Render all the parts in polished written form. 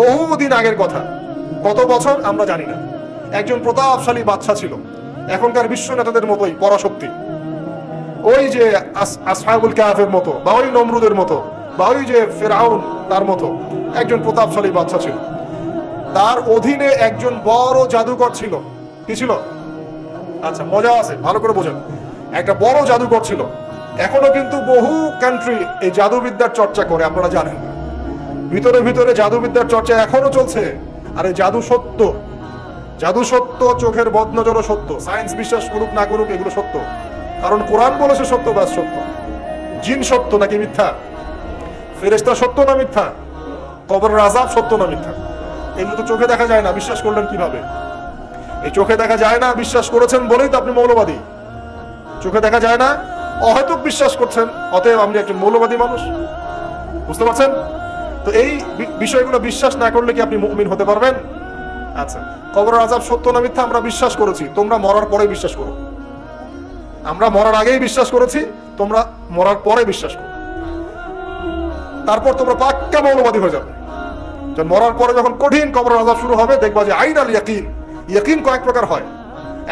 বহুদিন আগের কথা, কত বছর আমরা জানি না। একজন প্রতাপশালী বাদশা ছিল, এখনকার বিশ্ব নেতাদের মতোই পরাশক্তি, ওই যে আসহাবুল কাহফের মতো, বা ওই নমরুদের মতো, বা ওই যে ফেরাউন তার মতো একজন প্রতাপশালী বাদশা ছিল। তার অধীনে একজন বড় জাদুকর ছিল। কি ছিল? আচ্ছা, মজা আছে, ভালো করে বোঝেন। একটা বড় জাদুকর ছিল। এখনো কিন্তু বহু কান্ট্রি এই জাদুবিদ্যার চর্চা করে, আপনারা জানেন। ভিতরে ভিতরে জাদুবিদ্যার চর্চা এখনো চলছে। আর এই জাদু সত্য, জাদু সত্য, চোখের বদনজরও সত্য। সায়েন্স বিশ্বাস করুক না করুক, এগুলো সত্য। কারণ কোরআন বলেছে সত্য, ব্যাস সত্য। জিন সত্য নাকি মিথ্যা? ফেরেশতা সত্য না মিথ্যা? কবরের আযাব সত্য না মিথ্যা? এগুলো তো চোখে দেখা যায় না, বিশ্বাস করলেন কিভাবে? এই চোখে দেখা যায় না বিশ্বাস করেছেন বলেই তো আপনি মৌলবাদী। চোখে দেখা যায় না, অহেতুক বিশ্বাস করছেন, অতএব আপনি একজন মৌলবাদী মানুষ। বুঝতে পারছেন? তো এই বিষয়গুলো বিশ্বাস না করলে কি আপনি মুমিন হতে পারবেন? আচ্ছা, কবরের আযাব সত্য না মিথ্যা আমরা বিশ্বাস করেছি, তোমরা মরার পরে বিশ্বাস করো। আমরা মরার আগেই বিশ্বাস করেছি, তোমরা মরার পরে বিশ্বাস করো। তারপর তোমরা পাক্কা মৌলবাদী হয়ে যাবে। মরার পরে যখন কঠিন কবরের আযাব শুরু হবে, দেখবা যে আইন আল ইয়াকিন। ইয়াকিন কয়েক প্রকার হয়।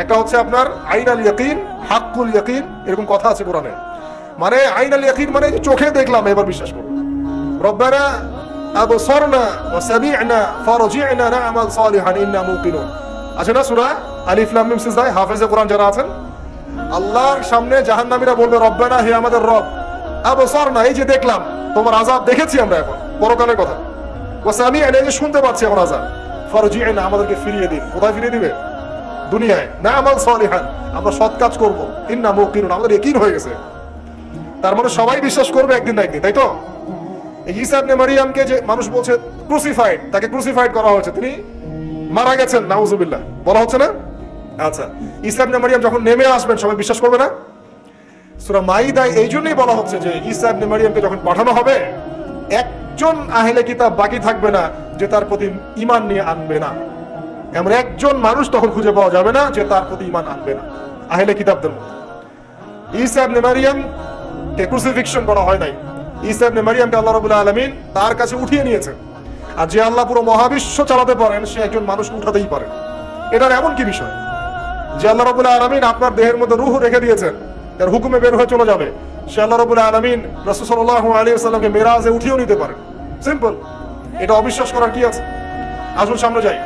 একটা হচ্ছে আপনার আইন আল ইয়াকিন, হাক্কুল ইয়াকিন, এরকম কথা আছে কোরআনে। মানে আইন আল ইয়াকিন মানে চোখে দেখলাম এবার বিশ্বাস করো। রব্বানা আবসারনা ওয়া সামি'না ফারজি'না না'মাল সালিহান ইন্না মুকিনুন। আছে না সূরা আলিফ লাম মিম সিজদা? হাফেজে কোরআন যারা আছেন, আল্লাহর সামনে জাহান্নামীরা বলবে, রব্বানা, হে আমাদের রব, আবসারনা, এই যে দেখলাম, তোমার আযাব দেখেছি আমরা, এখন পরকালের কথা। ওয়া সামি'না, এই যে শুনতে পাচ্ছি এখন আযাব, ফারজি'না, আমাদেরকে ফিরিয়ে দিন। কোথায় ফিরিয়ে দিবে? দুনিয়ায়। না'মাল সালিহান, আমরা সৎ কাজ করব, ইন্না মুকিনুন, আমাদের ইয়াকিন হয়ে গেছে। তার মানে সবাই বিশ্বাস করবে একদিন না একদিন, তাই তো? ঈসা ইবনে মারইয়ামকে যে মানুষ বলছে ক্রুসিফাইড, তাকে ক্রুসিফাইড করা হয়েছে, তিনি মারা গেছেন, নাউজুবিল্লাহ, বলা হচ্ছে না? আচ্ছা, ঈসা ইবনে মারইয়াম যখন নেমে আসবেন সবাই বিশ্বাস করবে না? সূরা মাইদায় এই জন্যই বলা হচ্ছে যে ঈসা ইবনে মারইয়ামকে যখন পাঠানো হবে, একজন আহলে কিতাব বাকি থাকবে না যে তার প্রতি ঈমান নিয়ে আনবে না। এমন একজন মানুষ তখন খুঁজে পাওয়া যাবে না যে তার প্রতি ঈমান আনবে না আহলে কিতাবদের মধ্যে। ঈসা ইবনে মারইয়ামকে ক্রুসিফিকশন করা হয় নাই। ঈসা ইবনে মারইয়ামকে আল্লাহ রাব্বুল আলামিন তার কাছে উঠিয়ে নিয়েছেন। আর যে আল্লাহ পুরো মহাবিশ্ব চালাতে পারেন, সে একজন মানুষকে উঠাতেই পারেন। এটার এমন কি বিষয় যে আল্লাহ রাব্বুল আলামিন আপনার দেহের মধ্যে রূহ রেখে দিয়েছেন, এর হুকুমে বের হয়ে চলে যাবে। সে আল্লাহ রাব্বুল আলামিন রাসূল সাল্লাল্লাহু আলাইহি ওয়াসাল্লামকে মেরাজে উঠিয়েও নিতে পারেন। সিম্পল। এটা অবিশ্বাস করার কি আছে? আসুন সামনে যাই।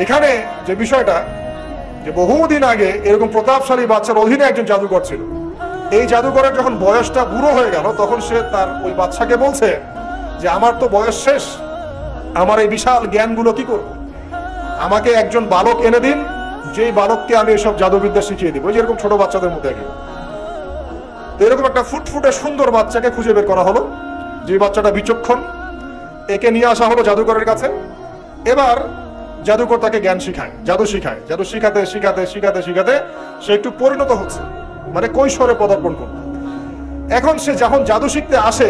এখানে যে বিষয়টা, যে বহুদিন আগে এরকম প্রতাপশালী বাদশার অধীনে একজন জাদুকর ছিল। এই জাদুকরের যখন বয়সটা বুড়ো হয়ে গেল, তখন সে তার ওই বাদশাকে বলছে যে আমার তো বয়স শেষ, আমার এই বিশাল জ্ঞানগুলো কি করব? আমাকে একজন বালক এনে দিন, যেই বালককে আমি এসব জাদুবিদ্যা শিখিয়ে দিব। যেরকম ছোট বাচ্চাদের মধ্যে আগে। তো এরকম একটা ফুটফুটে সুন্দর বাচ্চাকে খুঁজে বের করা হলো, যে বাচ্চাটা বিচক্ষণ। একে নিয়ে আসা হলো জাদুকরের কাছে। এবার জাদুকর তাকে জ্ঞান শিখায়, জাদু শিখায়। জাদু শিখাতে শিখাতে শিখাতে শিখাতে সে একটু পরিণত হচ্ছে, মানে কৈশোরে পদার্পণ করবে। এখন সে যখন জাদু শিখতে আসে,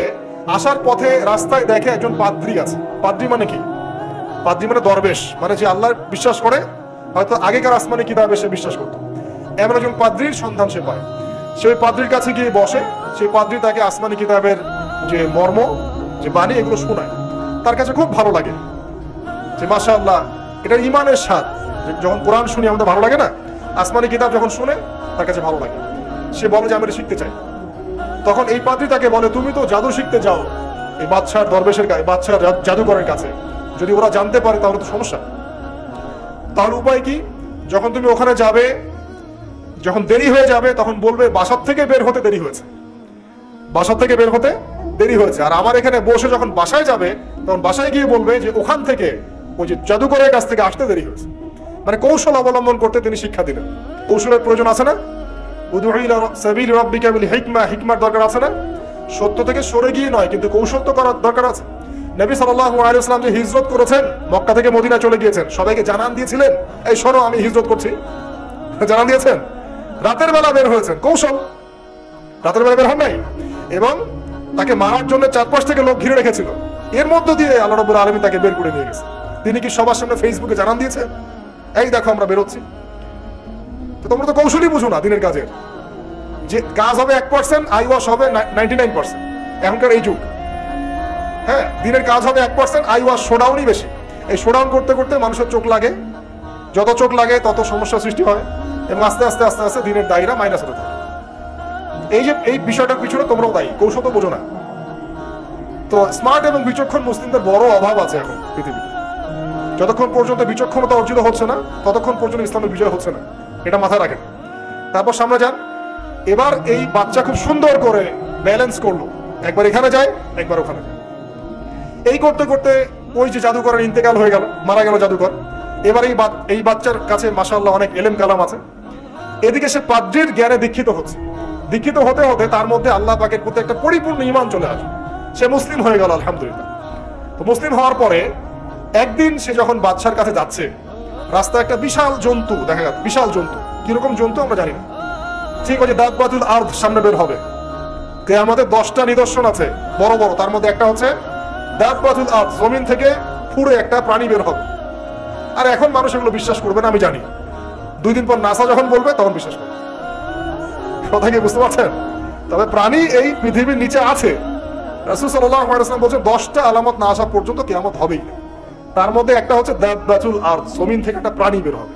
আসার পথে রাস্তায় দেখে একজন পাদ্রী আছে। পাদ্রী মানে কি? পাদ্রী মানে দরবেশ, মানে যে আল্লাহ বিশ্বাস করে, হয়তো আগেকার আসমানি কিতাবে সে বিশ্বাস করতো। এমন একজন পাদ্রীর সন্ধান সে পায়। সে ওই পাদ্রীর কাছে গিয়ে বসে। সেই পাদ্রী তাকে আসমানি কিতাবের যে মর্ম, যে বাণী, এগুলো শোনায়। তার কাছে খুব ভালো লাগে যে মাশাআল্লাহ, এটা ঈমানের স্বাদ। যখন কোরআন শুনি আমাদের ভালো লাগে না? আসমানি কিতাব যখন শুনে তার কাছে ভালো লাগে। সে বলে যে আমি এটা শিখতে চাই। তখন এই পাদ্রী তাকে বলে, তুমি তো জাদু শিখতে যাও এই বাদশার দরবেশের কাছে, বাদশার জাদুকরের কাছে, যদি ওরা জানতে পারে তাহলে তো সমস্যা। তাহলে উপায় কি? যখন তুমি ওখানে যাবে, যখন দেরি হয়ে যাবে, তখন বলবে বাসার থেকে বের হতে দেরি হয়েছে, বাসার থেকে বের হতে দেরি হয়েছে। আর আমার এখানে বসে যখন বাসায় যাবে, তখন বাসায় গিয়ে বলবে যে ওখান থেকে, ওই যে জাদুকরের কাছ থেকে আসতে দেরি হয়েছে। মানে কৌশল অবলম্বন করতে তিনি শিক্ষা দিলেন। কৌশলের প্রয়োজন আছে না? উদউ ইলা সাবিল রাব্বিকা বিল হিকমা, হিকমার দরকার আছে না? সত্য থেকে সরে গিয়ে নয়, কিন্তু কৌশল তো করার দরকার আছে। নবী সাল্লাল্লাহু আলাইহি ওয়াসাল্লাম যে হিজরত করেছেন, মক্কা থেকে মদিনা চলে গিয়েছেন, সবাইকে জানান দিয়েছিলেন, এই শোনো আমি হিজরত করছি, জানান দিয়েছেন। রাতের বেলা বের হয়েছেন, কৌশল। রাতের বেলা বের হন নাই, এবং তাকে মারার জন্য চারপাশ থেকে লোক ঘিরে রেখেছিল। এর মধ্য দিয়ে আল্লাহ রাব্বুল আলামিন তাকে বের করে নিয়ে গেছে। তিনি কি সবার সামনে ফেসবুকে জানান দিয়েছেন, এই দেখো আমরা বেরোচ্ছি? তো তোমরা তো কৌশলই বুঝো না দিনের কাজের। যে কাজ হবে 1%, আই ওয়াশ হবে 99%। এখনকার এই যুগ। হ্যাঁ, দিনের কাজ হবে 1%, আই ওয়াজ শোডাউনই বেশি। এই শোডাউন করতে করতে মানুষের চোখ লাগে, যত চোখ লাগে তত সমস্যা সৃষ্টি হয়, এবং আস্তে আস্তে আস্তে আস্তে দিনের দায়রা মাইনাস হতে থাকে। এই যে এই বিষয়টার পিছনে তোমরাও দায়ী, কৌশল তো বোঝো না। তো স্মার্ট এবং বিচক্ষণ মুসলিমদের বড় অভাব আছে এখন পৃথিবীতে। যতক্ষণ পর্যন্ত বিচক্ষণতা অর্জিত হচ্ছে না, ততক্ষণ পর্যন্ত ইসলামের বিজয় হচ্ছে না, এটা মাথায় রাখেন। তারপর সামনে যান। এবার এই বাচ্চা খুব সুন্দর করে ব্যালেন্স করলো, একবার এখানে যায়, একবার ওখানে যায়। এই করতে করতে ওই যে জাদুকরের ইন্তেকাল হয়ে গেল, মারা গেল জাদুকর। এবার এই বাচ্চার কাছে মাশাআল্লাহ অনেক এলেম কালাম আছে। এদিকে সে পাদ্রীর জ্ঞানে দীক্ষিত হচ্ছে। দীক্ষিত হতে হতে তার মধ্যে আল্লাহ পাকের প্রতি একটা পরিপূর্ণ ঈমান চলে আসে, সে মুসলিম হয়ে গেল আলহামদুলিল্লাহ। তো মুসলিম হওয়ার পরে একদিন সে যখন বাদশার কাছে যাচ্ছে, রাস্তায় একটা বিশাল জন্তু দেখা যাচ্ছে। বিশাল জন্তু, কিরকম জন্তু আমরা জানি না, ঠিক আছে। দাব্বাতুল আরদ সামনে বের হবে, কিয়ামতের 10টা নিদর্শন আছে বড় বড়, তার মধ্যে একটা হচ্ছে দাব্বাতুল আরদ, জমিন থেকে পুরো একটা প্রাণী বের হবে। আর এখন মানুষ এগুলো বিশ্বাস করবে না আমি জানি, 2 দিন পর নাসা যখন বলবে তখন বিশ্বাস করবে। কথা কি বুঝতে পারছেন? তবে প্রাণী এই পৃথিবীর নিচে আছে। রাসূল সাল্লাল্লাহু আলাইহি ওয়াসাল্লাম বলেছেন 10টা আলামত না আসা পর্যন্ত কিয়ামত হবেই না। তার মধ্যে একটা হচ্ছে দাব্বাতুল আরদ, জমিন থেকে একটা প্রাণী বের হবে,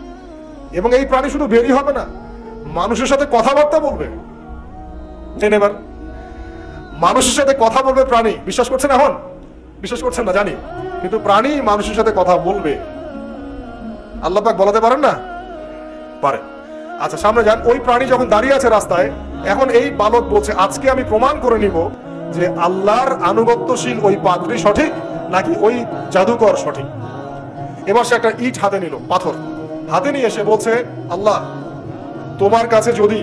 এবং এই প্রাণী শুধু বেরই হবে না, মানুষের সাথে কথাবার্তা বলবে। এবার মানুষের সাথে কথা বলবে প্রাণী। বিশ্বাস করছেন? এখন বিশ্বাস করছেন না জানি, কিন্তু প্রাণী মানুষের সাথে কথা বলবে। আল্লাহ পাক বলাতে পারেন না? পারে। আচ্ছা সামনে যান। ওই প্রাণী যখন দাঁড়িয়ে আছে রাস্তায়, এখন এই বালক বলছে আজকে আমি প্রমাণ করে নিব যে আল্লাহর আনুগত্যশীল ওই পাদ্রী সঠিক নাকি ওই জাদুকর সঠিক। এবার সে একটা ইট হাতে নিল, পাথর হাতে নিয়ে এসে বলছে, আল্লাহ তোমার কাছে যদি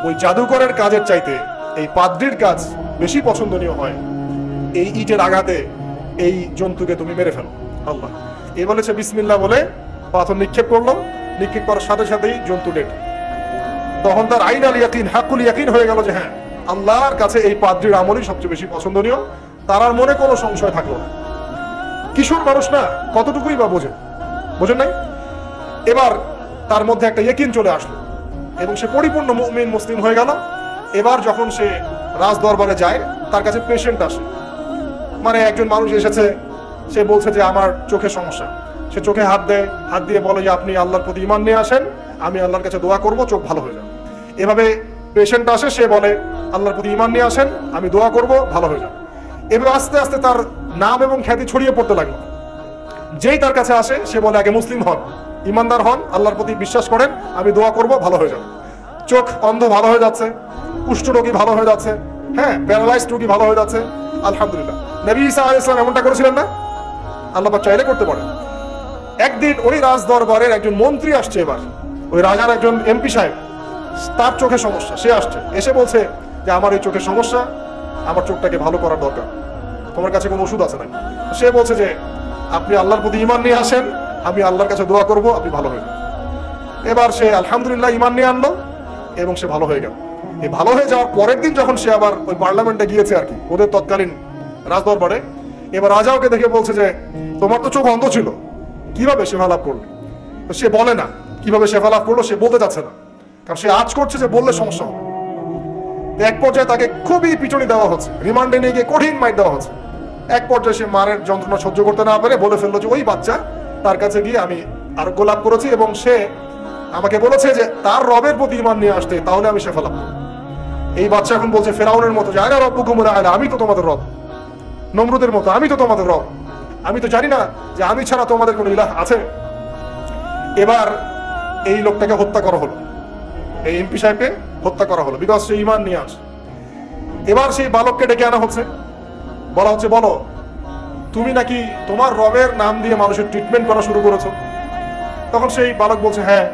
ওই জাদুকরের কাজের চাইতে এই পাদ্রীর কাজ বেশি পছন্দনীয় হয়, এই ইটের আঘাতে এই জন্তুকে তুমি মেরে ফেলো আল্লাহ। এই বলেছে বিসমিল্লাহ বলে পাথর নিক্ষেপ করলো। নিক্ষেপ করার সাথে সাথেই জন্তু ডেড। তখন তার আইন আল ইয়াকিন, হাকুল ইয়াকিন হয়ে গেল যে হ্যাঁ, আল্লাহর কাছে এই পাদ্রীর আমলই সবচেয়ে বেশি পছন্দনীয়। তার আর মনে কোনো সংশয় থাকলো না। কিশোর মানুষ না, কতটুকুই বা বোঝেন নাই? এবার তার মধ্যে একটা ইয়াকিন চলে আসলো এবং সে পরিপূর্ণ মুমিন মুসলিম হয়ে গেল। এবার যখন সে রাজ দরবারে যায়, তার কাছে পেশেন্ট আসে, মানে একজন মানুষ এসেছে, সে বলছে যে আমার চোখে সমস্যা। সে চোখে হাত দেয়, হাত দিয়ে বলে যে আপনি আল্লাহর প্রতি ঈমান নিয়ে আসেন, আমি আল্লাহর কাছে দোয়া করব, চোখ ভালো হয়ে যাবে। এভাবে পেশেন্ট আসে, সে বলে আল্লাহর প্রতি ঈমান নিয়ে আসেন, আমি দোয়া করব, ভালো হয়ে যাবে। এভাবে আস্তে আস্তে তার নাম এবং খ্যাতি ছড়িয়ে পড়তে লাগলো। যেই তার কাছে আসে সে বলে আগে মুসলিম হন, ইমানদার হন, আল্লাহর প্রতি বিশ্বাস করেন, আমি দোয়া করব, ভালো হয়ে যাবে। চোখ অন্ধ ভালো হয়ে যাচ্ছে, কুষ্ঠ রোগী ভালো হয়ে যাচ্ছে, হ্যাঁ প্যারালাইজড রোগী ভালো হয়ে যাচ্ছে আলহামদুলিল্লাহ। নবী ঈসা আলাইহিস সালাম এমনটা করেছিলেন না? আল্লাহ পাক চাইলে করতে পারেন। একদিন ওই রাজ দরবারের একজন মন্ত্রী আসছে, এবার ওই রাজার একজন এমপি সাহেব, তার চোখে সমস্যা, সে আসছে, এসে বলছে যে আমার এই চোখের সমস্যা, আমার চোখটাকে ভালো করার দরকার, তোমার কাছে কোনো ওষুধ আছে নাকি? সে বলছে যে আপনি আল্লাহর প্রতি ঈমান নিয়ে আসেন, আমি আল্লাহর কাছে দোয়া করব, আপনি ভালো হয়ে যাবেন। এবার সে আলহামদুলিল্লাহ ঈমান নিয়ে আনলো এবং সে ভালো হয়ে গেল। এই ভালো হয়ে যাওয়ার পরের দিন যখন সে আবার ওই পার্লামেন্টে গিয়েছে আর কি, ওদের তৎকালীন রাজদরবারে, এবার রাজা ওকে দেখে বলছে যে তোমার তো চোখ অন্ধ ছিল, কিভাবে সেবা লাভ করলো? সে বলে না কিভাবে সেবা লাভ করলো, সে বলতে চাচ্ছে না, কারণ সে আজ করছে যে বললে সমস্যা হবে। এক পর্যায়ে তাকে খুবই পিটুনি দেওয়া হচ্ছে, রিমান্ডে নিয়ে গিয়ে কঠিন মাইর দেওয়া হচ্ছে। এক পর্যায়ে সে মারের যন্ত্রণা সহ্য করতে না পারে বলে ফেললো যে ওই বাচ্চা, তার কাছে গিয়ে আমি আরোগ্য লাভ করেছি এবং সে আমাকে বলেছে যে তার রবের প্রতি ঈমান নিয়ে আসতে, তাহলে আমি শেফা লাভ করব। এই বাচ্চা এখন বলছে ফেরাউনের মতো, আয়না রব্বুকুমুল আ'লা, আমি তো তোমাদের রব। নমরুদের মতো, আমি তো তোমাদের রব, আমি তো জানি না যে আমি ছাড়া তোমাদের কোনো ইলাহ আছে। এবার এই লোকটাকে হত্যা করা হলো, এই এমপি সাহেবকে হত্যা করা হলো, বিকজ সে ঈমান নিয়ে আসে। এবার সেই বালককে ডেকে আনা হচ্ছে, বলা হচ্ছে বলো তুমি নাকি তোমার রবের নাম দিয়ে মানুষের ট্রিটমেন্ট করা শুরু করেছো। তখন সেই বালক বলছে হ্যাঁ,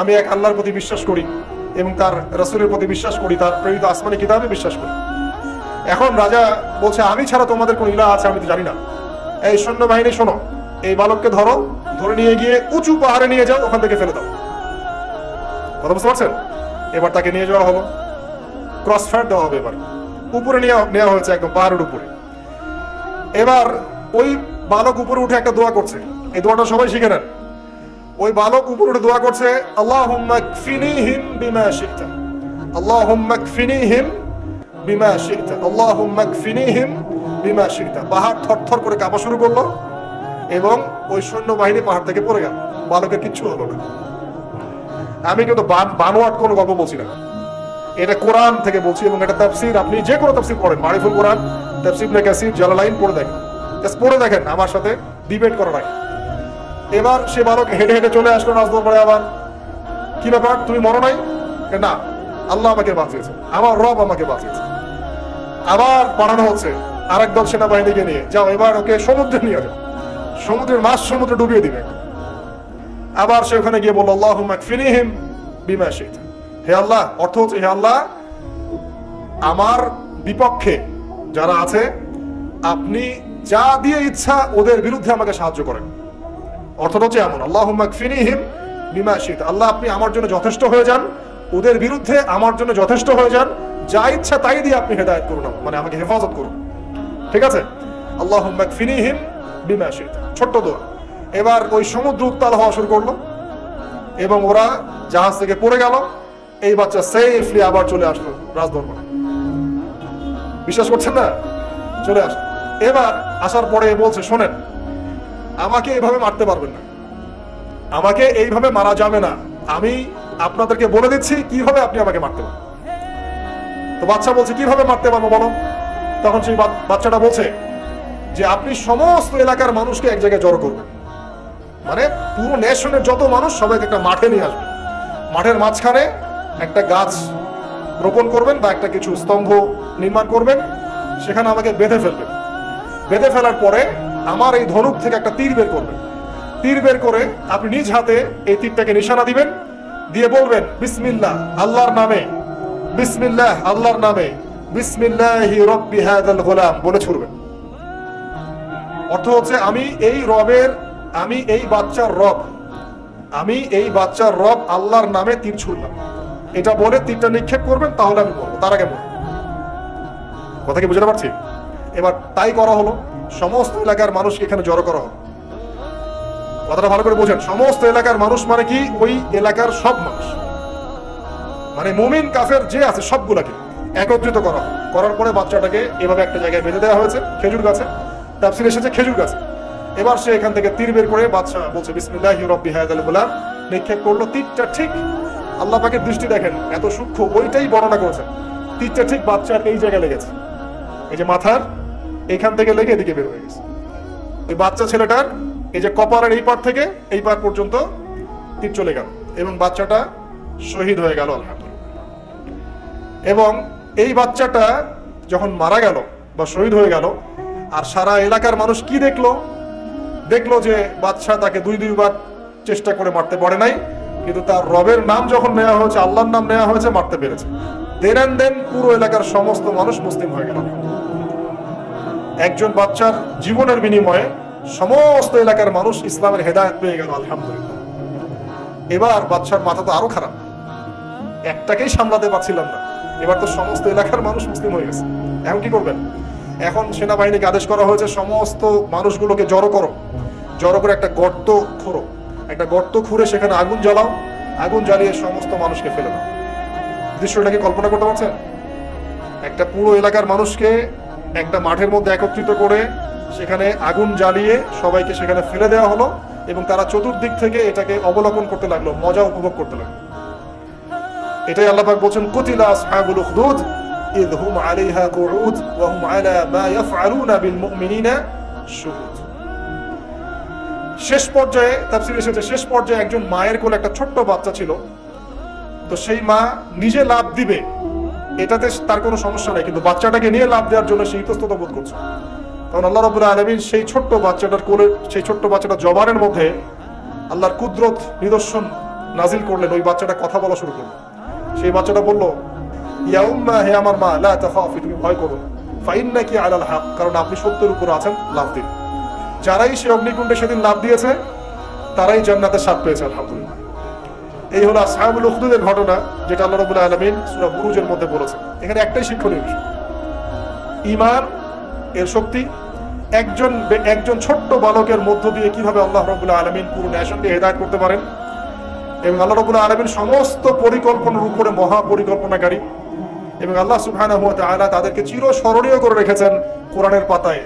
আমি এক আল্লাহর প্রতি বিশ্বাস করি এবং তার রাসূলের প্রতি বিশ্বাস করি, তার প্রেরিত আসমানি কিতাবে বিশ্বাস করি। এখন রাজা বলছে আমি ছাড়া তোমাদের কোন ইলাহ আছে আমি তো জানি না। এই সৈন্যবাহিনী শোনো, এই বালককে ধরো, ধরে নিয়ে গিয়ে উঁচু পাহাড়ে নিয়ে যাও, ওখান থেকে ফেলে দাও। কথা বুঝতে পারছেন? এবার তাকে নিয়ে যাওয়া হলো, ক্রস ফায়ার দেওয়া হবে, এবার উপরে নেওয়া হয়েছে, একদম পাহাড়ের উপরে। এবার ওই বালক উপরে উঠে একটা দোয়া করছে, এই দোয়াটা সবাই শিখে নেন। ওই বালক উপরে উঠে দোয়া করছে আল্লাহুম্মা কফিনিহিম বিমা শি'তা, আল্লাহুম্মা কফিনিহিম বিমা শি'তা, আল্লাহুম্মা কফিনিহিম বিমা শিতা, পাহাড় থরথর করে কাঁপা শুরু করলো এবং ওই সৈন্যবাহিনী পাহাড় থেকে পড়ে গেল, বালকের কিচ্ছু হলো না। আমি কিন্তু বানোয়াট কোনো গল্প বলছি না, এটা কোরআন থেকে বলছি এবং এটা তাফসীর, আপনি যে কোনো তাফসীর পড়েন, মারিফুল কোরআন, তাফসীর ইবনে কাসির, জালালাইন পড়ে দেখেন, পড়ে দেখেন, আমার সাথে ডিবেট করা নাই। এবার সে বালক হেঁটে হেঁটে চলে আসলো রাজদরবারে। আবার কি ব্যাপার, তুমি মরো নাই? না, আল্লাহ আমাকে বাঁচিয়েছে, আমার রব আমাকে বাঁচিয়েছে। আবার পাঠানো হচ্ছে আরেক দল সেনাবাহিনীকে নিয়ে, যাও এবার ওকে সমুদ্রে নিয়ে যাও, সমুদ্রের মাছ সমুদ্রে ডুবিয়ে দিবে। আবার সে ওখানে গিয়ে বলল আল্লাহুম্মা কফিনিহিম বিমা শি'তা, হে আল্লাহ, অর্থ হচ্ছে হে আল্লাহ, আমার বিপক্ষে যারা আছে আপনি যা দিয়ে ইচ্ছা ওদের বিরুদ্ধে আমাকে সাহায্য করেন। অর্থটা হচ্ছে এমন, আল্লাহুম্মা কফিনিহিম বিমা শি'তা, আল্লাহ আপনি আমার জন্য যথেষ্ট হয়ে যান, ওদের বিরুদ্ধে আমার জন্য যথেষ্ট হয়ে যান, যা ইচ্ছা তাই দিয়ে আপনি হেদায়েত করুন, মানে আমাকে হেফাজত করুন। ঠিক আছে, আল্লাহুম্মা কফিনিহিম বিমা শি'তা, ছোট্ট দোয়া। এবার ওই সমুদ্র উত্তাল হওয়া শুরু করলো এবং ওরা জাহাজ থেকে পড়ে গেল। এই বাচ্চা সেফলি আবার চলে আসলো রাজদরবারে। বিশ্বাস করছেন না? চলে আসলো। এবার আসার পরে বলছে, শোনেন, আমাকে এইভাবে মারতে পারবেন না, আমাকে এইভাবে মারা যাবে না, আমি আপনাদেরকে বলে দিচ্ছি কিভাবে আপনি আমাকে মারতে পারবেন। তো বাচ্চা বলছে, কিভাবে মারতে পারবো বলো? তখন সেই বাচ্চাটা বলছে যে আপনি সমস্ত এলাকার মানুষকে এক জায়গায় জড়ো করবেন, মানে পুরো নেশনের যত মানুষ সবাইকে একটা মাঠে নিয়ে আসবেন, মাঠের মাঝখানে একটা গাছ রোপণ করবেন বা একটা কিছু স্তম্ভ নির্মাণ করবেন, সেখানে আমাকে বেঁধে ফেলবেন। বেঁধে ফেলার পরে আমার এই ধনুক থেকে একটা তীর বের করবেন, তীর বের করে আপনি নিজ হাতে এই তীরটাকে নিশানা দিবেন, দিয়ে বলবেন বিসমিল্লাহ আল্লাহর নামে, বিসমিল্লাহ আল্লাহর নামে, বিসমিল্লাহি রব্বি হাযাল গোলাম বলে ছুড়বেন। অর্থ হচ্ছে আমি এই রবের, আমি এই বাচ্চার রব, আমি এই বাচ্চার রব আল্লাহর নামে তীর ছুড়লাম, এটা বলে তীরটা নিক্ষেপ করবেন, তাহলে আমি বলবো, তার আগে বলবো। কথা কি বুঝতে পারছি? এবার তাই করা হলো, সমস্ত এলাকার মানুষকে এখানে জড়ো করা হলো। কথাটা ভালো করে বোঝেন, সমস্ত এলাকার মানুষ মানে কি? ওই এলাকার সব মানুষ, মানে মুমিন কাফের যে আছে সবগুলাকে একত্রিত করা হলো। করার পরে বাচ্চাটাকে এভাবে একটা জায়গায় বেঁধে দেওয়া হয়েছে, খেজুর গাছে, তাফসীরে এসেছে খেজুর গাছে। এবার সে এখান থেকে তীর বের করে বাচ্চা বলছে বিসমিল্লাহি রব্বি হাযাল গোলাম, নিক্ষেপ করলো। তীরটা ঠিক, আল্লাহ পাকের দৃষ্টি দেখেন এত সূক্ষ্ম, ওইটাই বর্ণনা করেছেন, তীরটা ঠিক বাচ্চার এই জায়গায় লেগেছে, এই যে মাথার এইখান থেকে লেগে এদিকে বের হয়ে গেছে। ওই বাচ্চা ছেলেটার এই যে কপালের এই পার থেকে এই পার পর্যন্ত তীর চলে গেল এবং বাচ্চাটা শহীদ হয়ে গেল আলহামদুলিল্লাহ। এবং এই বাচ্চাটা যখন মারা গেল বা শহীদ হয়ে গেল, আর সারা এলাকার মানুষ কি দেখলো? দেখলো যে বাচ্চা তাকে দুইবার চেষ্টা করে মারতে পারে নাই, কিন্তু তার রবের নাম যখন নেওয়া হয়েছে, আল্লাহর নাম নেওয়া হয়েছে, মারতে পেরেছে। দেন পুরো এলাকার সমস্ত মানুষ মুসলিম হয়ে গেল। একজন বাচ্চার জীবনের বিনিময়ে সমস্ত এলাকার মানুষ ইসলামের হেদায়েত পেয়ে গেল আলহামদুলিল্লাহ। এবার বাচ্চার মাথা তো আরো খারাপ, একটাকেই সামলাতে পারছিলাম না, এবার তো সমস্ত এলাকার মানুষ মুসলিম হয়ে গেছে। এখন কি করবেন? এখন সেনাবাহিনীকে আদেশ করা হয়েছে সমস্ত মানুষগুলোকে জড়ো করো, জড়ো করে একটা গর্ত খোঁড়ো, একটা গর্ত খুঁড়ে সেখানে আগুন জ্বালাও, আগুন জ্বালিয়ে সমস্ত মানুষকে ফেলে দাও। দৃশ্যটাকে কল্পনা করতে পারছেন? একটা পুরো এলাকার মানুষকে একটা মাঠের মধ্যে একত্রিত করে সেখানে আগুন জ্বালিয়ে সবাইকে সেখানে ফেলে দেওয়া হলো এবং তারা চতুর্দিক থেকে এটাকে অবলোকন করতে লাগলো, মজা উপভোগ করতে লাগলো। এটাই আল্লাহ পাক বলছেন, কুতিলা আসহাবুল উখদুদ ইয হুম আলাইহা কুউদ ওয়া হুম আলা মা ইয়াফআলুনা বিল মুমিনিনা শুহুদ। শেষ পর্যায়ে তাফসীরে এসেছে, শেষ পর্যায়ে একজন মায়ের কোলে একটা ছোট্ট বাচ্চা ছিল, তো সেই মা নিজে লাভ দিবে এটাতে তার কোনো সমস্যা নাই, কিন্তু বাচ্চাটাকে নিয়ে লাভ দেওয়ার জন্য সে ইতস্তত বোধ করছে। তখন আল্লাহ রাব্বুল আলামিন সেই ছোট্ট বাচ্চাটার কোলে, সেই ছোট্ট বাচ্চাটার জবানের মধ্যে আল্লাহর কুদরত নিদর্শন নাজিল করলেন। ওই বাচ্চাটা কথা বলা শুরু করলো। সেই বাচ্চাটা বলল, ইয়া উম্মা, হে আমার মা, লা তাখাফি, তুমি ভয় করো না, ফাইন্নাকি আলাল হক, কারণ আপনি সত্যের উপর আছেন, লাভ দিন। যারাই সে অগ্নিকুণ্ডে সেদিন লাভ দিয়েছে তারাই জান্নাতের স্বাদ পেয়েছে আলহামদুলিল্লাহ। এই হলো আসহাবুল উখদুদের ঘটনা, যেটা আল্লাহ রাব্বুল আলামিন সূরা বুরুজের মধ্যে বলেছেন। এখানে একটাই শিক্ষণীয় বিষয়, ঈমান এর শক্তি, একজন ছোট্ট বালকের মধ্য দিয়ে কিভাবে আল্লাহ রাব্বুল আলামিন পুরো নেশনকে হেদায়েত করতে পারেন, এবং আল্লাহ রাব্বুল আলামিন সমস্ত পরিকল্পনার উপরে মহা পরিকল্পনাকারী, এবং আল্লাহ সুবহানাহু ওয়া তাআলা তাদেরকে চিরস্মরণীয় করে রেখেছেন কোরআনের পাতায়